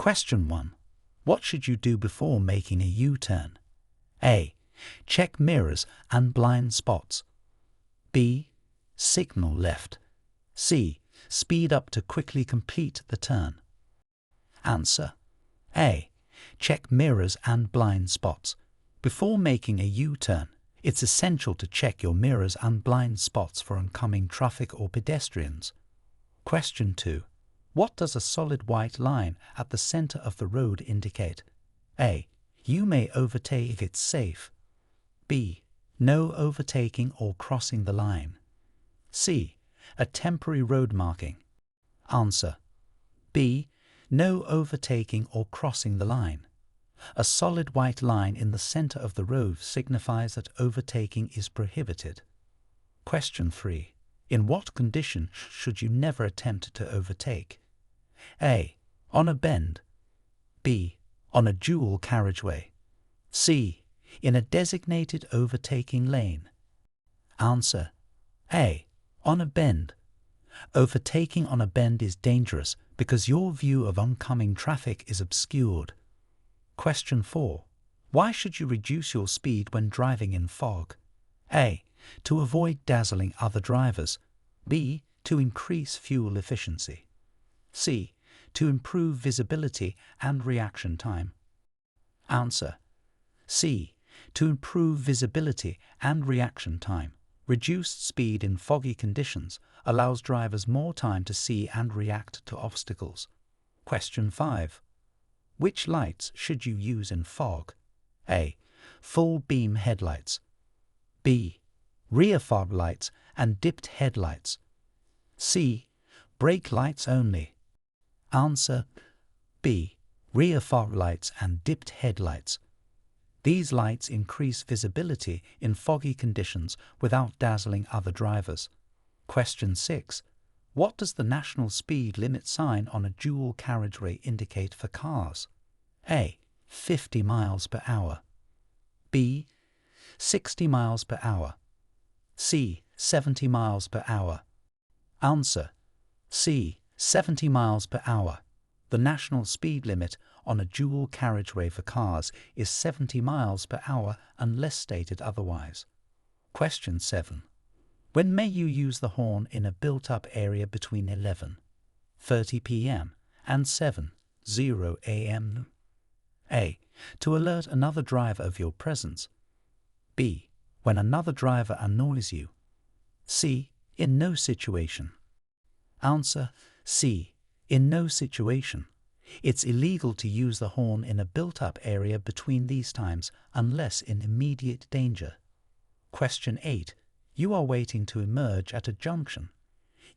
Question 1. What should you do before making a U-turn? A. Check mirrors and blind spots. B. Signal left. C. Speed up to quickly complete the turn. Answer. A. Check mirrors and blind spots. Before making a U-turn, it's essential to check your mirrors and blind spots for oncoming traffic or pedestrians. Question 2. What does a solid white line at the center of the road indicate? A. You may overtake if it's safe. B. No overtaking or crossing the line. C. A temporary road marking. Answer. B. No overtaking or crossing the line. A solid white line in the center of the road signifies that overtaking is prohibited. Question 3. In what condition should you never attempt to overtake? A. On a bend. B. On a dual carriageway. C. In a designated overtaking lane. Answer. A. On a bend. Overtaking on a bend is dangerous because your view of oncoming traffic is obscured. Question 4. Why should you reduce your speed when driving in fog? A. To avoid dazzling other drivers. B. To increase fuel efficiency. C. To improve visibility and reaction time. Answer. C. To improve visibility and reaction time. Reduced speed in foggy conditions allows drivers more time to see and react to obstacles. Question 5. Which lights should you use in fog? A. Full beam headlights. B. Rear fog lights and dipped headlights. C. Brake lights only. Answer. B. Rear fog lights and dipped headlights. These lights increase visibility in foggy conditions without dazzling other drivers. Question 6. What does the national speed limit sign on a dual carriageway indicate for cars? A. 50 miles per hour. B. 60 miles per hour. C. 70 miles per hour. Answer. C. 70 miles per hour. The national speed limit on a dual carriageway for cars is 70 miles per hour unless stated otherwise. Question 7. When may you use the horn in a built-up area between 11:30 p.m. and 7:00 a.m.? A. To alert another driver of your presence. B. When another driver annoys you. C. In no situation. Answer. C. In no situation. It's illegal to use the horn in a built-up area between these times unless in immediate danger. Question 8. You are waiting to emerge at a junction.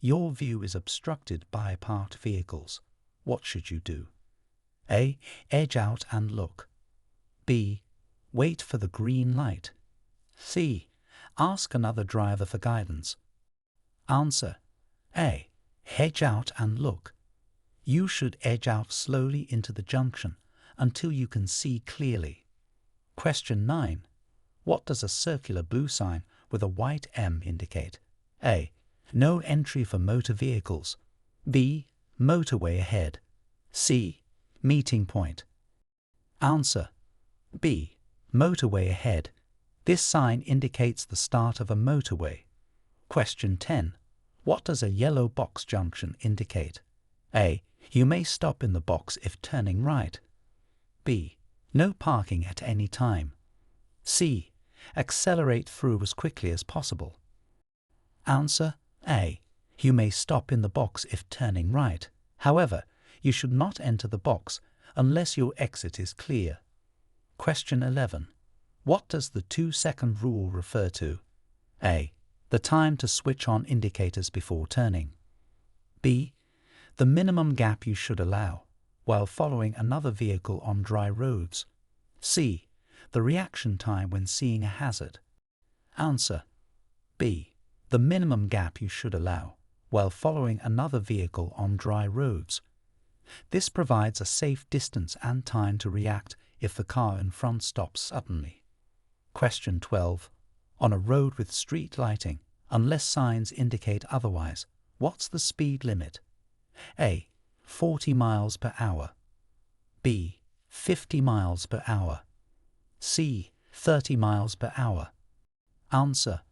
Your view is obstructed by parked vehicles. What should you do? A. Edge out and look. B. Wait for the green light. C. Ask another driver for guidance. Answer. A. Edge out and look. You should edge out slowly into the junction until you can see clearly. Question 9. What does a circular blue sign with a white M indicate? A. No entry for motor vehicles. B. Motorway ahead. C. Meeting point. Answer. B. Motorway ahead. This sign indicates the start of a motorway. Question 10. What does a yellow box junction indicate? A. You may stop in the box if turning right. B. No parking at any time. C. Accelerate through as quickly as possible. Answer. A. You may stop in the box if turning right. However, you should not enter the box unless your exit is clear. Question 11. What does the 2-second rule refer to? A. The time to switch on indicators before turning. B. The minimum gap you should allow while following another vehicle on dry roads. C. The reaction time when seeing a hazard. Answer. B. The minimum gap you should allow while following another vehicle on dry roads. This provides a safe distance and time to react if the car in front stops suddenly. Question 12. On a road with street lighting, unless signs indicate otherwise, what's the speed limit? A. 40 miles per hour. B. 50 miles per hour. C. 30 miles per hour. Answer: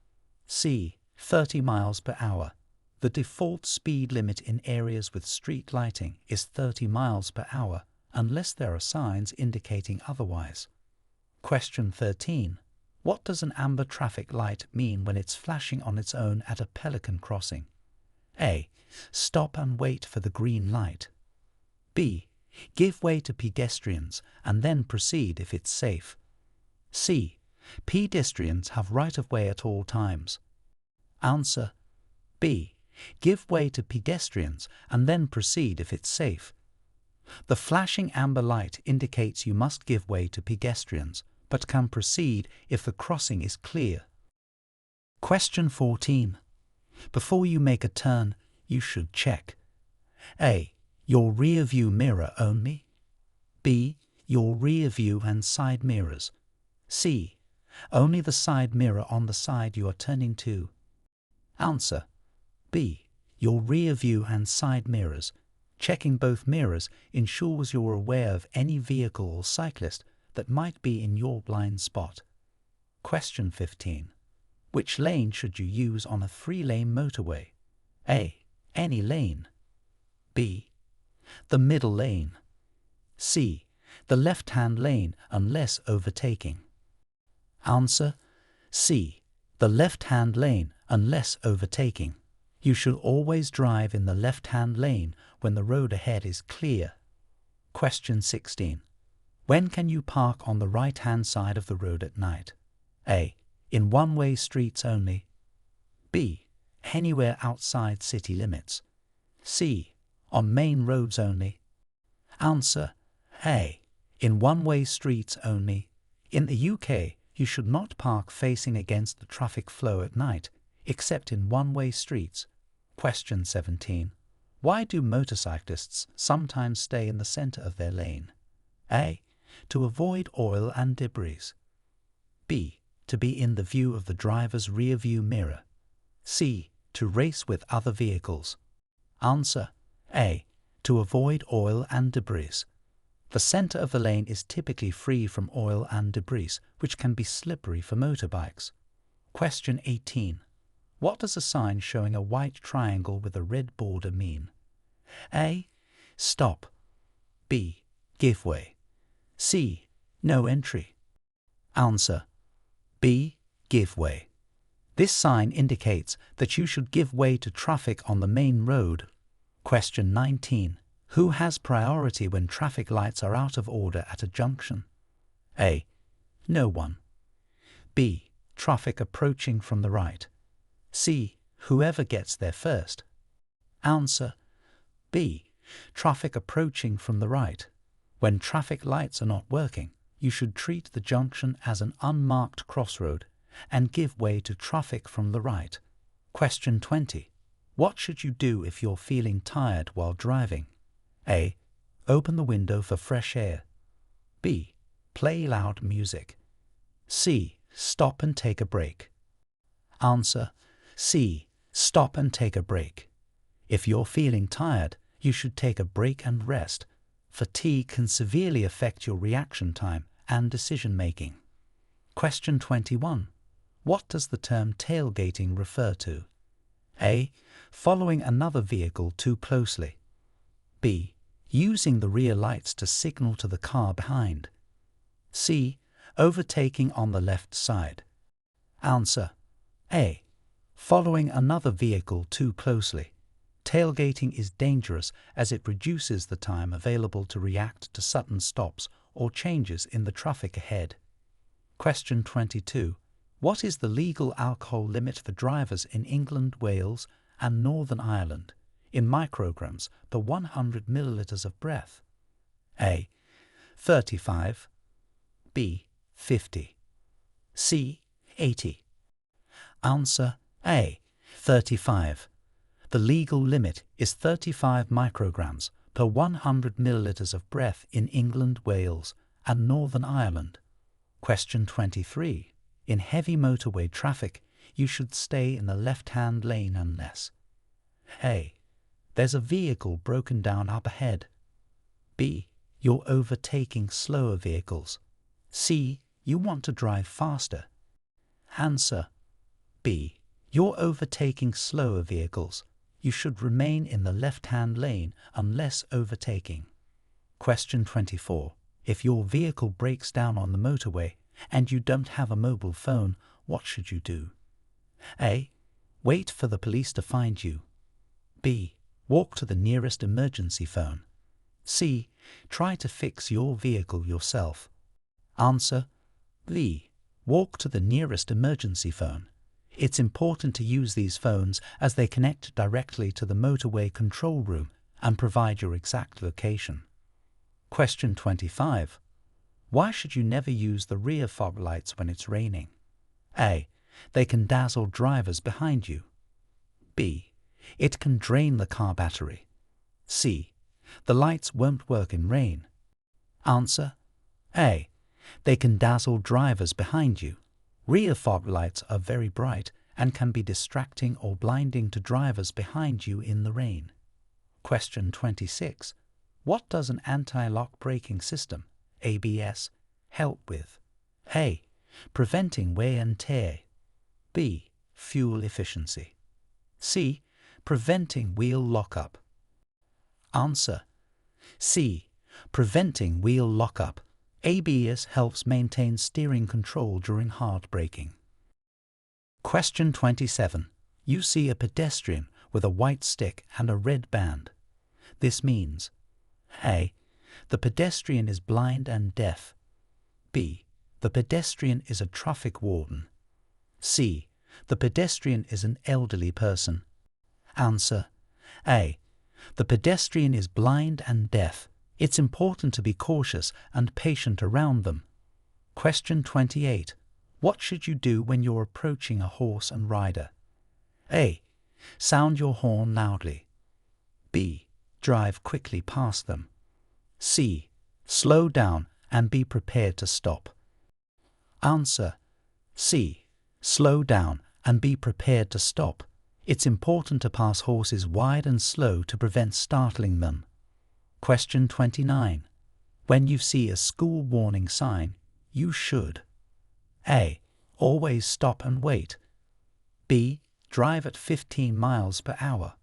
C. 30 miles per hour. The default speed limit in areas with street lighting is 30 miles per hour unless there are signs indicating otherwise. Question 13. What does an amber traffic light mean when it's flashing on its own at a pelican crossing? A. Stop and wait for the green light. B. Give way to pedestrians and then proceed if it's safe. C. Pedestrians have right of way at all times. Answer: B. Give way to pedestrians and then proceed if it's safe. The flashing amber light indicates you must give way to pedestrians, but can proceed if the crossing is clear. Question 14. Before you make a turn, you should check: A. Your rear view mirror only. B. Your rear view and side mirrors. C. Only the side mirror on the side you are turning to. Answer: B. Your rear view and side mirrors. Checking both mirrors ensures you're aware of any vehicle or cyclist that might be in your blind spot. Question 15. Which lane should you use on a 3-lane motorway? A. Any lane. B. The middle lane. C. The left-hand lane unless overtaking. Answer: C. The left-hand lane unless overtaking. You should always drive in the left-hand lane when the road ahead is clear. Question 16. When can you park on the right-hand side of the road at night? A. In one-way streets only. B. Anywhere outside city limits. C. On main roads only. Answer: A. In one-way streets only. In the UK, you should not park facing against the traffic flow at night, except in one-way streets. Question 17. Why do motorcyclists sometimes stay in the center of their lane? A. To avoid oil and debris. B. To be in the view of the driver's rear view mirror. C. To race with other vehicles. Answer: A. To avoid oil and debris. The center of the lane is typically free from oil and debris, which can be slippery for motorbikes. Question 18. What does a sign showing a white triangle with a red border mean? A. Stop. B. Give way. C. No entry. Answer: B. Give way. This sign indicates that you should give way to traffic on the main road. Question 19. Who has priority when traffic lights are out of order at a junction? A. No one. B. Traffic approaching from the right. C. Whoever gets there first. Answer: B. Traffic approaching from the right. When traffic lights are not working, you should treat the junction as an unmarked crossroad and give way to traffic from the right. Question 20. What should you do if you're feeling tired while driving? A. Open the window for fresh air. B. Play loud music. C. Stop and take a break. Answer: C. Stop and take a break. If you're feeling tired, you should take a break and rest. Fatigue can severely affect your reaction time and decision-making. Question 21. What does the term tailgating refer to? A. Following another vehicle too closely. B. Using the rear lights to signal to the car behind. C. Overtaking on the left side. Answer: A. Following another vehicle too closely. Tailgating is dangerous as it reduces the time available to react to sudden stops or changes in the traffic ahead. Question 22. What is the legal alcohol limit for drivers in England, Wales, and Northern Ireland in micrograms per 100 milliliters of breath? A. 35. B. 50. C. 80. Answer: A. 35. The legal limit is 35 micrograms per 100 milliliters of breath in England, Wales, and Northern Ireland. Question 23. In heavy motorway traffic, you should stay in the left-hand lane unless: A. There's a vehicle broken down up ahead. B. You're overtaking slower vehicles. C. You want to drive faster. Answer B. You're overtaking slower vehicles. You should remain in the left-hand lane unless overtaking. Question 24. If your vehicle breaks down on the motorway and you don't have a mobile phone, what should you do? A. Wait for the police to find you. B. Walk to the nearest emergency phone. C. Try to fix your vehicle yourself. Answer B. Walk to the nearest emergency phone. It's important to use these phones as they connect directly to the motorway control room and provide your exact location. Question 25. Why should you never use the rear fog lights when it's raining? A. They can dazzle drivers behind you. B. It can drain the car battery. C. The lights won't work in rain. Answer A. They can dazzle drivers behind you. Rear fog lights are very bright and can be distracting or blinding to drivers behind you in the rain. Question 26. What does an anti-lock braking system, ABS, help with? A. Preventing wear and tear. B. Fuel efficiency. C. Preventing wheel lockup. Answer C. Preventing wheel lockup. ABS helps maintain steering control during hard braking. Question 27. You see a pedestrian with a white stick and a red band. This means A. The pedestrian is blind and deaf. B. The pedestrian is a traffic warden. C. The pedestrian is an elderly person. Answer A. The pedestrian is blind and deaf. It's important to be cautious and patient around them. Question 28. What should you do when you're approaching a horse and rider? A. Sound your horn loudly. B. Drive quickly past them. C. Slow down and be prepared to stop. Answer C. Slow down and be prepared to stop. It's important to pass horses wide and slow to prevent startling them. Question 29. When you see a school warning sign, you should A. Always stop and wait. B. Drive at 15 miles per hour.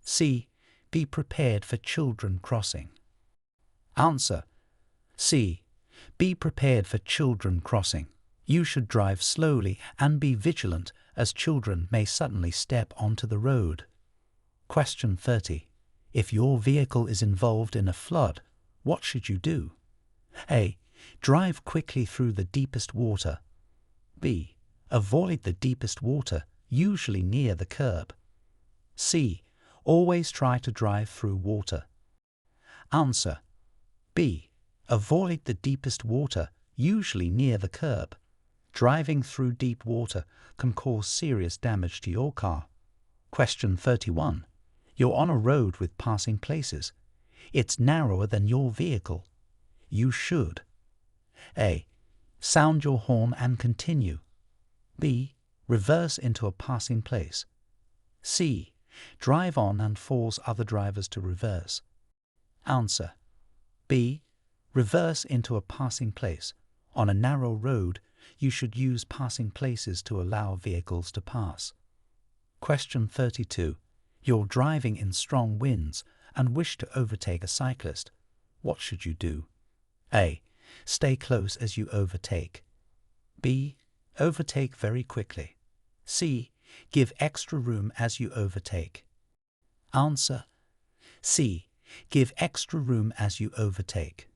C. Be prepared for children crossing. Answer C. Be prepared for children crossing. You should drive slowly and be vigilant as children may suddenly step onto the road. Question 30. If your vehicle is involved in a flood, what should you do? A. Drive quickly through the deepest water. B. Avoid the deepest water, usually near the curb. C. Always try to drive through water. Answer B. Avoid the deepest water, usually near the curb. Driving through deep water can cause serious damage to your car. Question 31. You're on a road with passing places. It's narrower than your vehicle. You should A. Sound your horn and continue. B. Reverse into a passing place. C. Drive on and force other drivers to reverse. Answer B. Reverse into a passing place. On a narrow road, you should use passing places to allow vehicles to pass. Question 32. You're driving in strong winds and wish to overtake a cyclist. What should you do? A. Stay close as you overtake. B. Overtake very quickly. C. Give extra room as you overtake. Answer C. Give extra room as you overtake.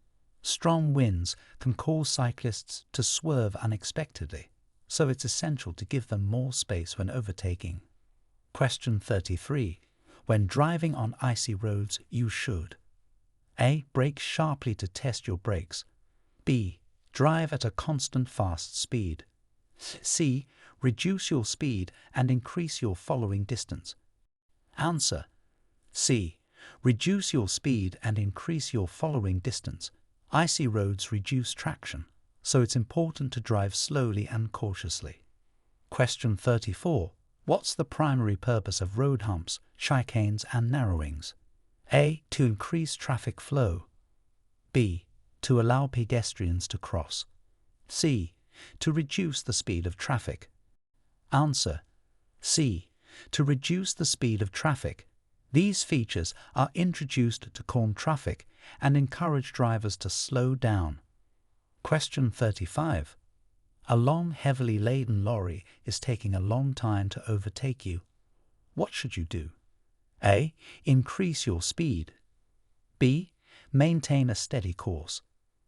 Strong winds can cause cyclists to swerve unexpectedly, so it's essential to give them more space when overtaking. Question 33. When driving on icy roads, you should A. Brake sharply to test your brakes. B. Drive at a constant fast speed. C. Reduce your speed and increase your following distance. Answer C. Reduce your speed and increase your following distance. Icy roads reduce traction, so it's important to drive slowly and cautiously. Question 34. What's the primary purpose of road humps, chicanes and narrowings? A. To increase traffic flow. B. To allow pedestrians to cross. C. To reduce the speed of traffic. Answer: C. To reduce the speed of traffic. These features are introduced to calm traffic and encourage drivers to slow down. Question 35. A long, heavily laden lorry is taking a long time to overtake you. What should you do? A. Increase your speed. B. Maintain a steady course.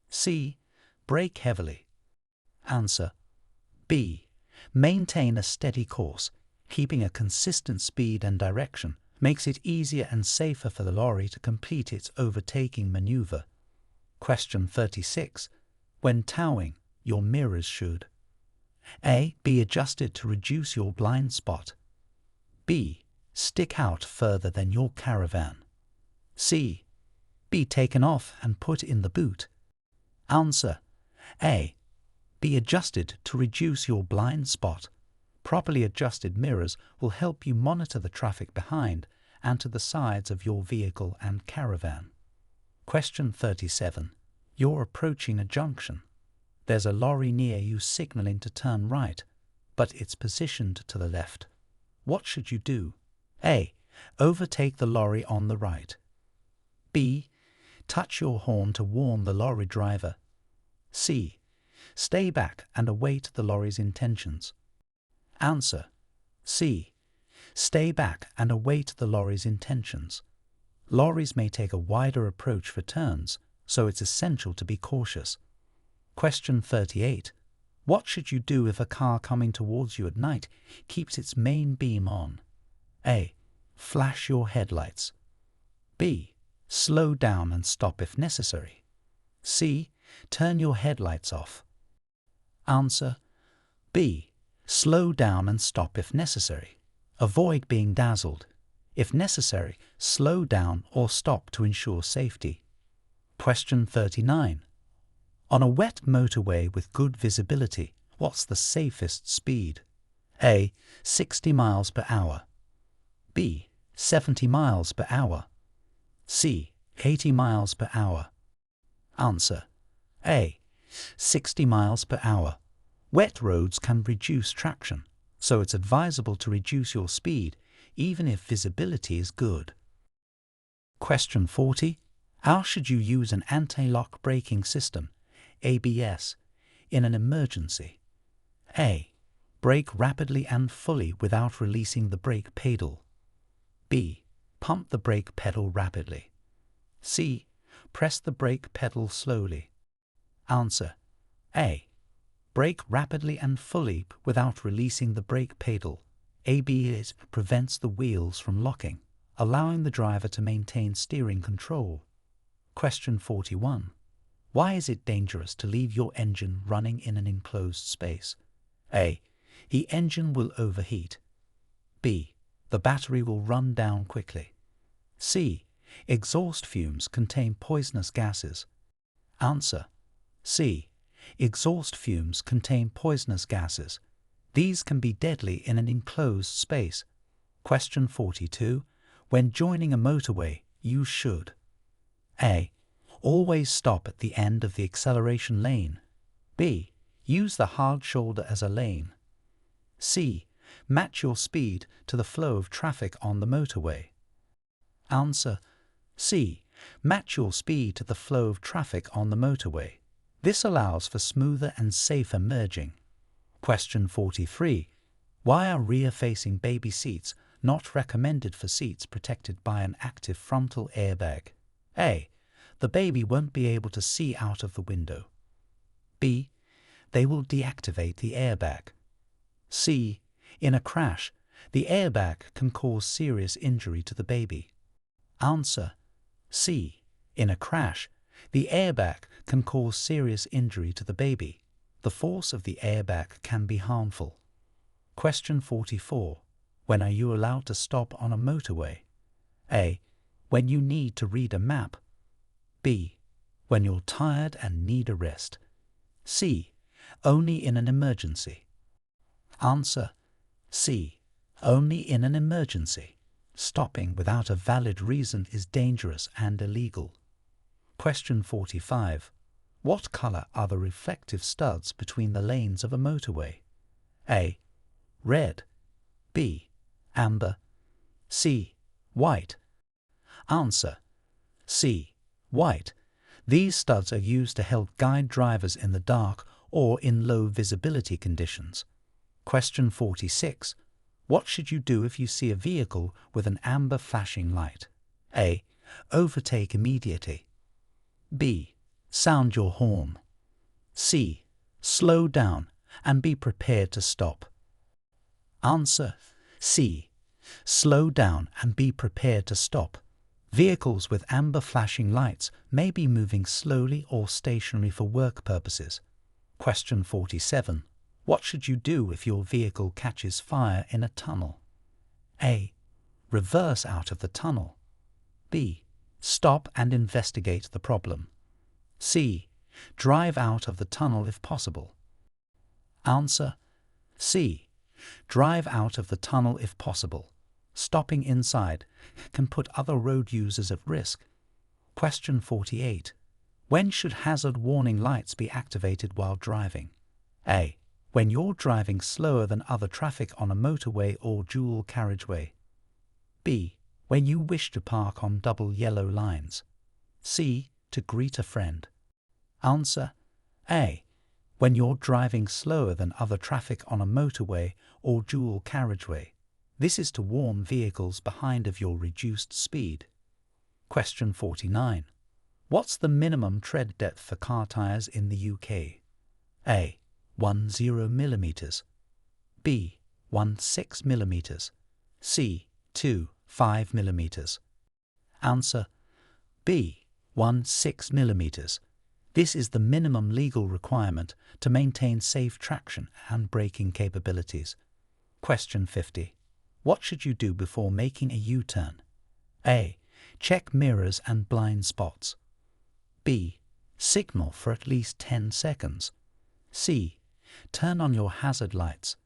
C. Brake heavily. Answer: B. Maintain a steady course. Keeping a consistent speed and direction makes it easier and safer for the lorry to complete its overtaking maneuver. Question 36. When towing, your mirrors should: A. Be adjusted to reduce your blind spot. B. Stick out further than your caravan. C. Be taken off and put in the boot. Answer: A. Be adjusted to reduce your blind spot. Properly adjusted mirrors will help you monitor the traffic behind and to the sides of your vehicle and caravan. Question 37. You're approaching a junction. There's a lorry near you signaling to turn right, but it's positioned to the left. What should you do? A. Overtake the lorry on the right. B. Touch your horn to warn the lorry driver. C. Stay back and await the lorry's intentions. Answer: C. Stay back and await the lorry's intentions. Lorries may take a wider approach for turns, so it's essential to be cautious. Question 38. What should you do if a car coming towards you at night keeps its main beam on? A. Flash your headlights. B. Slow down and stop if necessary. C. Turn your headlights off. Answer: B. Slow down and stop if necessary. Avoid being dazzled. If necessary, slow down or stop to ensure safety. Question 39. On a wet motorway with good visibility, what's the safest speed? A. 60 miles per hour. B. 70 miles per hour. C. 80 miles per hour. Answer: A. 60 miles per hour. Wet roads can reduce traction, so it's advisable to reduce your speed even if visibility is good. Question 40. How should you use an anti-lock braking system, ABS, in an emergency? A. Brake rapidly and fully without releasing the brake pedal. B. Pump the brake pedal rapidly. C. Press the brake pedal slowly. Answer: A. Brake rapidly and fully without releasing the brake pedal. ABS prevents the wheels from locking, allowing the driver to maintain steering control. Question 41. Why is it dangerous to leave your engine running in an enclosed space? A. The engine will overheat. B. The battery will run down quickly. C. Exhaust fumes contain poisonous gases. Answer: C. Exhaust fumes contain poisonous gases. These can be deadly in an enclosed space. Question 42. When joining a motorway, you should: A. Always stop at the end of the acceleration lane. B. Use the hard shoulder as a lane. C. Match your speed to the flow of traffic on the motorway. Answer: C. Match your speed to the flow of traffic on the motorway. This allows for smoother and safer merging. Question 43. Why are rear-facing baby seats not recommended for seats protected by an active frontal airbag? A. The baby won't be able to see out of the window. B. They will deactivate the airbag. C. In a crash, the airbag can cause serious injury to the baby. Answer: C. In a crash, the airbag can cause serious injury to the baby. The force of the airbag can be harmful. Question 44. When are you allowed to stop on a motorway? A. When you need to read a map. B. When you're tired and need a rest. C. Only in an emergency. Answer: C. Only in an emergency. Stopping without a valid reason is dangerous and illegal. Question 45. What color are the reflective studs between the lanes of a motorway? A. Red. B. Amber. C. White. Answer. C. White. These studs are used to help guide drivers in the dark or in low visibility conditions. Question 46. What should you do if you see a vehicle with an amber flashing light? A. Overtake immediately. B. Sound your horn. C. Slow down and be prepared to stop. Answer. C. Slow down and be prepared to stop. Vehicles with amber flashing lights may be moving slowly or stationary for work purposes. Question 47. What should you do if your vehicle catches fire in a tunnel? A. Reverse out of the tunnel. B. Stop and investigate the problem. C. Drive out of the tunnel if possible. Answer. C. Drive out of the tunnel if possible. Stopping inside can put other road users at risk. Question 48. When should hazard warning lights be activated while driving? A. When you're driving slower than other traffic on a motorway or dual carriageway. B. When you wish to park on double yellow lines. C. To greet a friend. Answer. A. When you're driving slower than other traffic on a motorway or dual carriageway. This is to warn vehicles behind of your reduced speed. Question 49. What's the minimum tread depth for car tyres in the UK? A. 10 mm. B. 16 mm. C. 5 mm. Answer. B. 16 mm. This is the minimum legal requirement to maintain safe traction and braking capabilities. Question 50. What should you do before making a U-turn? A. Check mirrors and blind spots. B. Signal for at least 10 seconds. C. Turn on your hazard lights.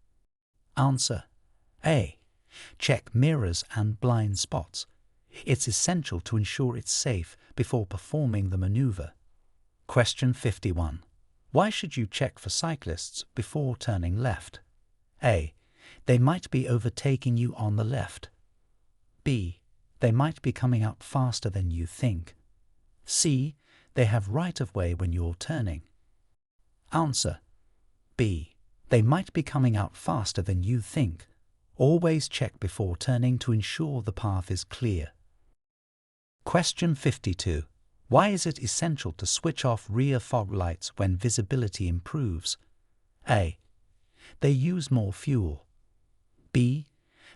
Answer. A. Check mirrors and blind spots. It's essential to ensure it's safe before performing the maneuver. Question 51. Why should you check for cyclists before turning left? A. They might be overtaking you on the left. B. They might be coming up faster than you think. C. They have right-of-way when you're turning. Answer. B. They might be coming out faster than you think. Always check before turning to ensure the path is clear. Question 52. Why is it essential to switch off rear fog lights when visibility improves? A. They use more fuel. B.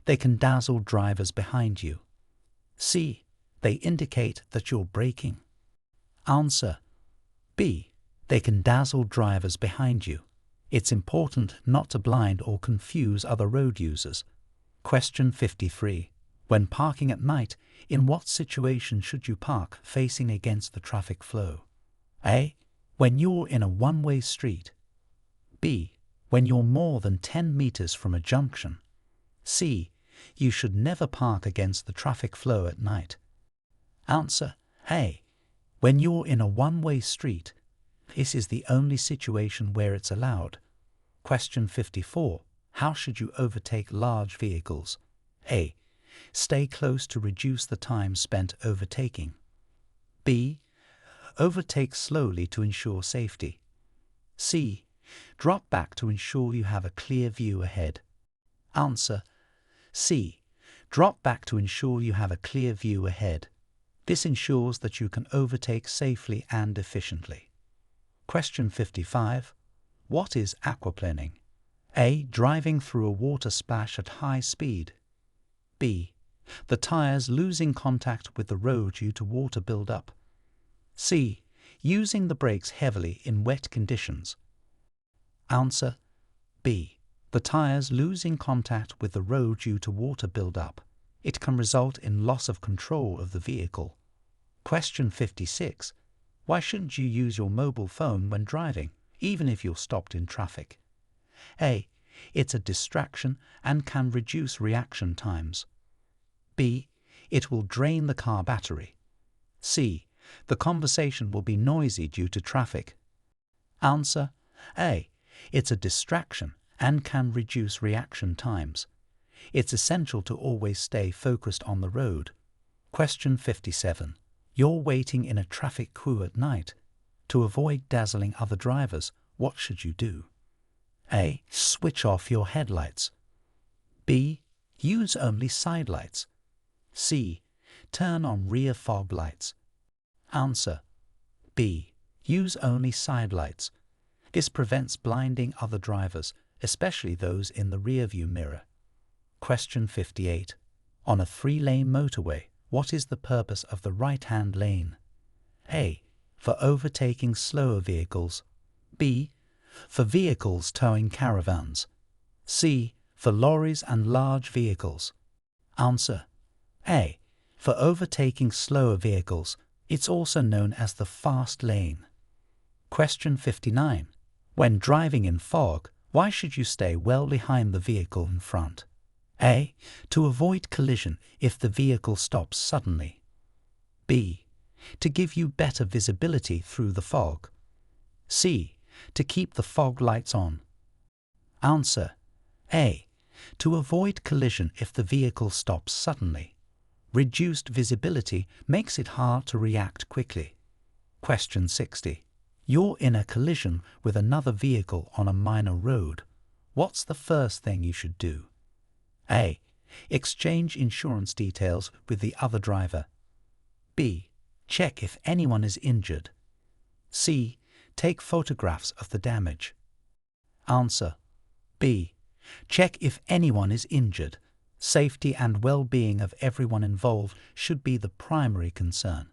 They can dazzle drivers behind you. C. They indicate that you're braking. Answer. B. They can dazzle drivers behind you. It's important not to blind or confuse other road users. Question 53. When parking at night, in what situation should you park facing against the traffic flow? A. When you're in a one-way street. B. When you're more than 10 meters from a junction. C. You should never park against the traffic flow at night. Answer. A. When you're in a one-way street. This is the only situation where it's allowed. Question 54. How should you overtake large vehicles? A. Stay close to reduce the time spent overtaking. B. Overtake slowly to ensure safety. C. Drop back to ensure you have a clear view ahead. Answer. C. Drop back to ensure you have a clear view ahead. This ensures that you can overtake safely and efficiently. Question 55. What is aquaplaning? A. Driving through a water splash at high speed. B. The tyres losing contact with the road due to water build-up. C. Using the brakes heavily in wet conditions. Answer. B. The tyres losing contact with the road due to water build-up. It can result in loss of control of the vehicle. Question 56. Why shouldn't you use your mobile phone when driving, even if you're stopped in traffic? A. It's a distraction and can reduce reaction times. B. It will drain the car battery. C. The conversation will be noisy due to traffic. Answer A. It's a distraction and can reduce reaction times. It's essential to always stay focused on the road. Question 57. You're waiting in a traffic queue at night. To avoid dazzling other drivers, what should you do? A. Switch off your headlights. B. Use only side lights. C. Turn on rear fog lights. Answer B. Use only side lights. This prevents blinding other drivers, especially those in the rearview mirror. Question 58. On a 3-lane motorway, what is the purpose of the right-hand lane? A. For overtaking slower vehicles. B. For vehicles towing caravans. C. For lorries and large vehicles. Answer A. For overtaking slower vehicles. It's also known as the fast lane. Question 59. When driving in fog, why should you stay well behind the vehicle in front? A. To avoid collision if the vehicle stops suddenly. B. To give you better visibility through the fog. C. To keep the fog lights on. Answer A. To avoid collision if the vehicle stops suddenly. Reduced visibility makes it hard to react quickly. Question 60. You're in a collision with another vehicle on a minor road. What's the first thing you should do? A. Exchange insurance details with the other driver. B. Check if anyone is injured. C. Take photographs of the damage. Answer B. Check if anyone is injured. Safety and well-being of everyone involved should be the primary concern.